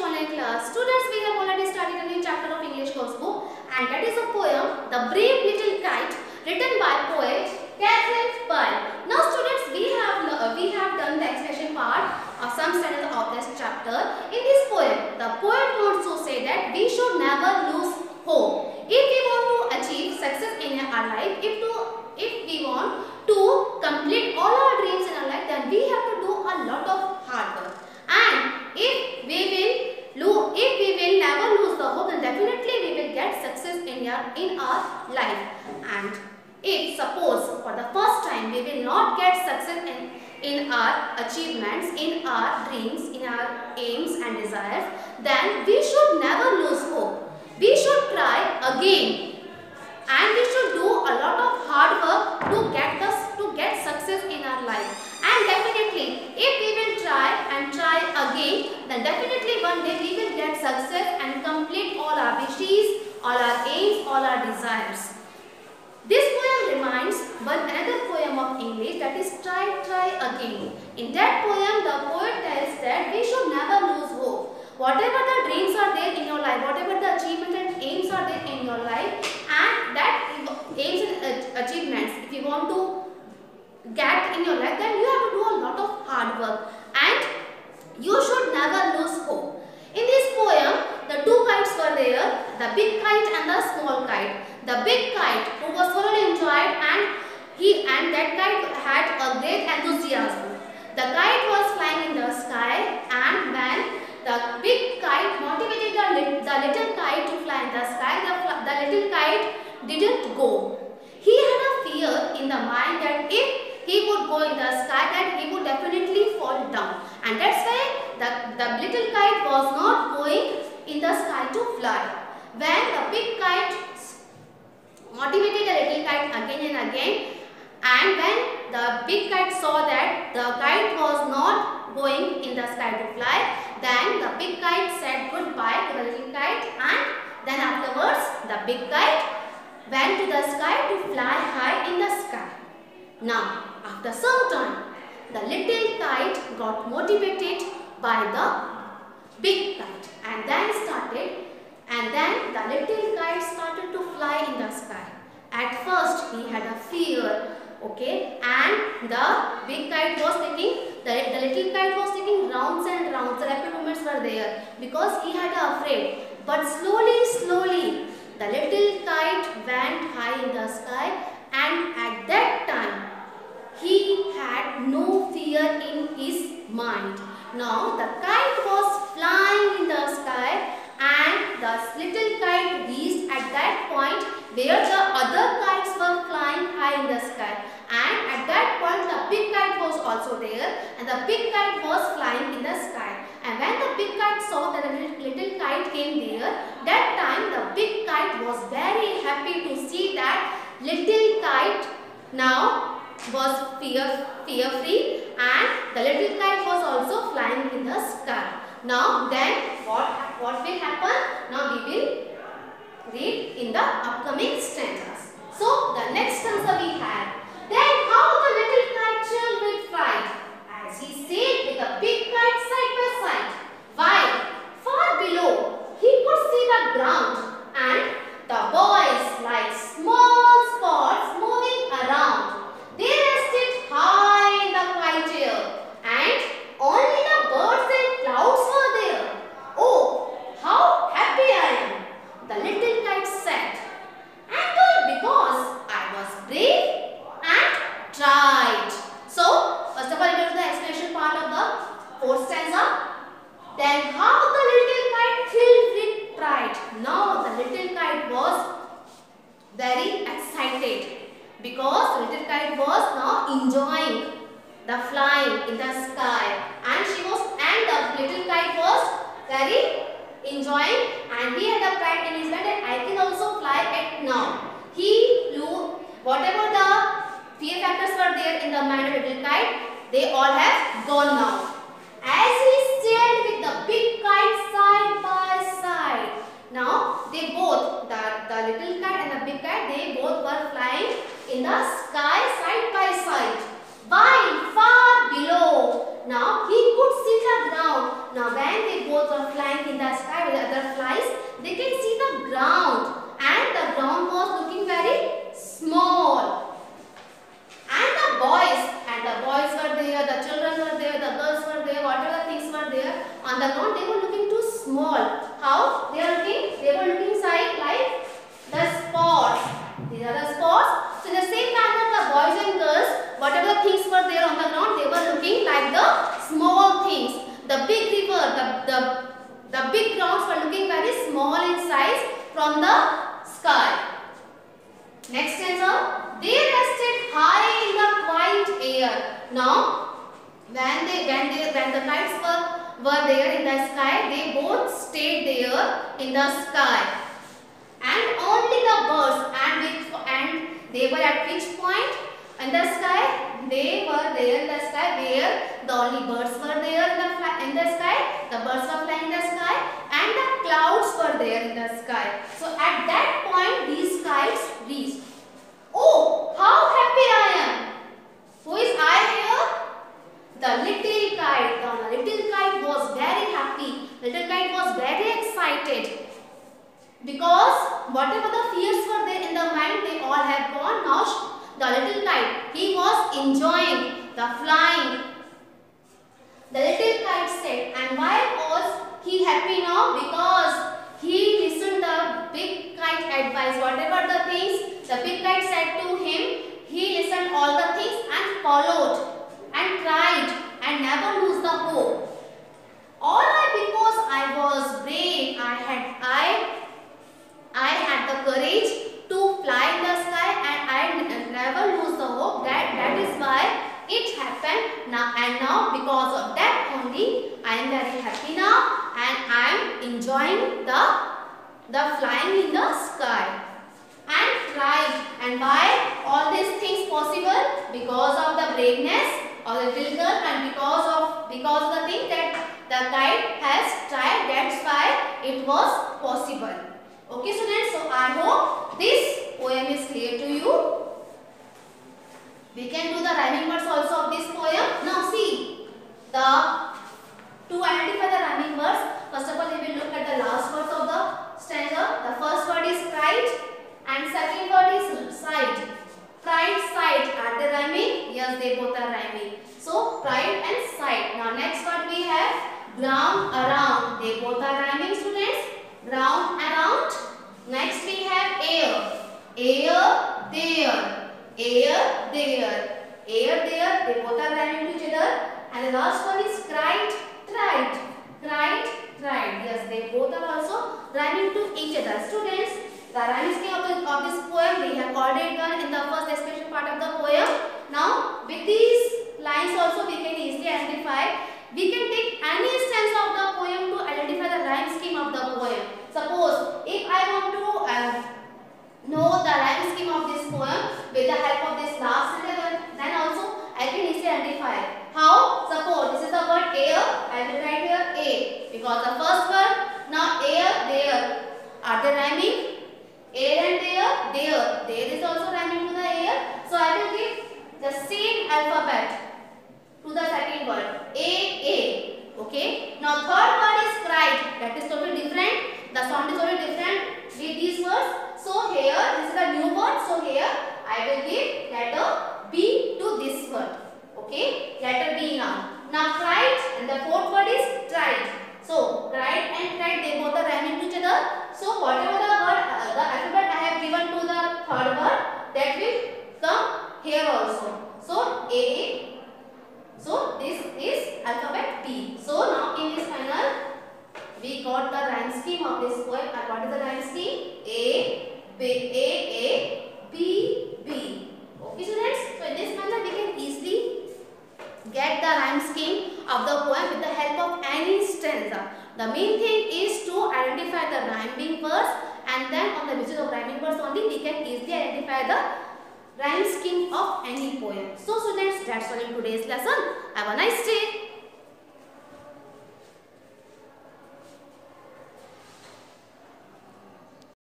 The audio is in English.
online class. Students, we have already started a new chapter of English course book, and that is a poem, The Brave Little Kite, written by poet Catherine Pyle. Now students, we have done the expression part of some stanzas of this chapter. In this poem, the poet wants to say that we should never lose hope. If we want to achieve success in our life, if we want to complete all our dreams in our life, then we have to do a lot of hard work. And if we will never lose the hope, then definitely we will get success in our life. And if suppose for the first time we will not get success in our achievements, in our dreams, in our aims and desires, then we should never lose hope. We should try again, and we should do a lot of hard work to get success in our life. And definitely, if we will try and try again, then definitely one day we will get success and complete all our wishes, all our aims, all our desires. This poem reminds one another poem of English, that is Try, Try Again. In that poem, the poet tells that we should never lose hope. Whatever the dreams are there in your life, whatever the achievements and aims are there in your life, and that aims and achievements, if you want to get in your life, then you have to do a lot of hard work, and you should never lose hope. In this poem, the two kites were there, the big kite and the small kite. The big kite, who was thoroughly enjoyed, and that kite had a great enthusiasm. The kite was flying in the sky, and when the big kite motivated the little kite to fly in the sky, the little kite didn't go. He had a fear in the mind that if he would go in the sky, then he would definitely fall down. And that's why the little kite was not going in the sky to fly. When the big kite motivated the little kite again and again, and when the big kite saw that the kite was not going in the sky to fly, then the big kite said goodbye to the little kite, and then afterwards the big kite went to the sky to fly high in the sky. Now, after some time, the little kite got motivated by the big kite, and then the little kite started to fly in the sky. At first, he had a fear, okay, and the big kite was taking, the little kite was taking rounds and rounds. The rapid movements were there because he had afraid. But slowly, the little kite went high in the sky, and at that time, he had no fear in his mind. Now, the kite was flying in the sky, and the little kite reached at that point where the other kites were flying high in the sky. And at that point, the big kite was also there, and the big kite was flying in the sky. And when the big kite saw that the little kite came there, that time the big kite was very happy to see that little kite now was fear-free, and the little kite was also flying in the sky. Now then, what will happen? Now we will read in the upcoming stanzas. So the next stanza we have. Then how the little kite chilled with fright, as he sailed with the big kite side by side, while far below he could see the ground and the boys like small spots moving around. They rested high in the quiet air, and only the birds and clouds were there. Oh, how happy I am, the little kite said, and because I was brave and tried. So, first of all, we go to the explanation part of the fourth stanza. Then how the little kite filled with pride. Now the little kite was very excited, because the little kite was now enjoying the flying in the sky, and the little kite was very enjoying, and he had a pride in his mind that I can also fly at now. He flew, whatever the fear factors were there in the mind of little kite, they all have gone now. As he sailed with the big kite side by side. Now they both, the little kite and the big kite, they both were flying in the sky side by side, while far below, now he could see the ground. Now when they both were flying in the they can see the ground, and the ground was looking very small. And the boys were there, the children were there, the girls were there, whatever things were there on the ground, they were looking too small. How they are looking? They were looking like the spots. These are the spots. So in the same manner, the boys and girls, whatever things were there on the ground, they were looking like the small things. The big river, the big grounds were looking very small in size from the sky. Next stanza. They rested high in the quiet air. Now, when the kites were there in the sky, they both stayed there in the sky. And only the birds, and they were at which point in the sky? They were there in the sky where the only birds were there in the sky. The birds were flying in the sky, and the clouds were there in the sky. So at that point, these kites reached. Oh, how happy I am! Who is I here? The little kite. The little kite was very happy. Little kite was very excited. Because whatever the fears were there in the mind, they all have gone. Now the little kite, he was enjoying the flying. The little kite said, and why was he happy now? Because he listened the big kite advice. Whatever the things the big kite said to him, he listened all the things and followed and tried and never lose the hope. All because I was brave. I had the courage to fly in the sky, and I never lose the hope. That is why it happened now, and now because of that only I am very happy now, and I am enjoying the flying in the sky. And tried. And why all these things possible? Because of the braveness of the little girl, and because of the thing that the kite has tried. That's why it was possible. Okay, students. So I hope this poem is clear to you. We can do the rhyming words also of this poem. Now see, to identify the rhyming words, first of all we will look at the last words of the stanza. The first word is kite and second word is side. Pride, side, are they rhyming? Yes, they both are rhyming. So pride and side. Now next word we have ground, around. They both are rhyming, students. Ground, around. Next we have air. Air, there. Air, there. Air, there. They both are rhyming to each other. And the last one is cried, tried. Cried, tried. Yes, they both are also rhyming to each other. Students, the rhyme scheme of this poem we have already done in the first expression part of the poem. Now, with these lines also we can easily identify. We can take any stanza of the poem to identify the rhyme scheme of the poem. Suppose, if I want to know the rhyme scheme of this poem with the help of this last stanza, then also I can easily identify. How? Suppose this is the word air, I will write here A, because the first word, now air, there. Are they rhyming? Air and there. There is also rhyming to the air. So I will give the same alphabet to the second word. A. Okay. Now third word is cried. That is totally different. The sound is totally different with these words. So here, this is the new word. So here, I will give letter B to this word. Okay. Letter B now. Now cried, and the fourth word is tried. So cried and tried, they both are rhyming to each other. So whatever the word, the alphabet I have given to the third word, that will come here also. So A. So this is alphabet B. So now in this panel, we got the rhyme scheme of this poem. What is the rhyme scheme? A, B, B. Okay, students. So in this manner, we can easily get the rhyme scheme of the poem with the help of any stanza. The main thing is to identify the rhyming words, and then on the basis of rhyming words only we can easily identify the rhyme scheme of any poem. So students, that's all in today's lesson. Have a nice day.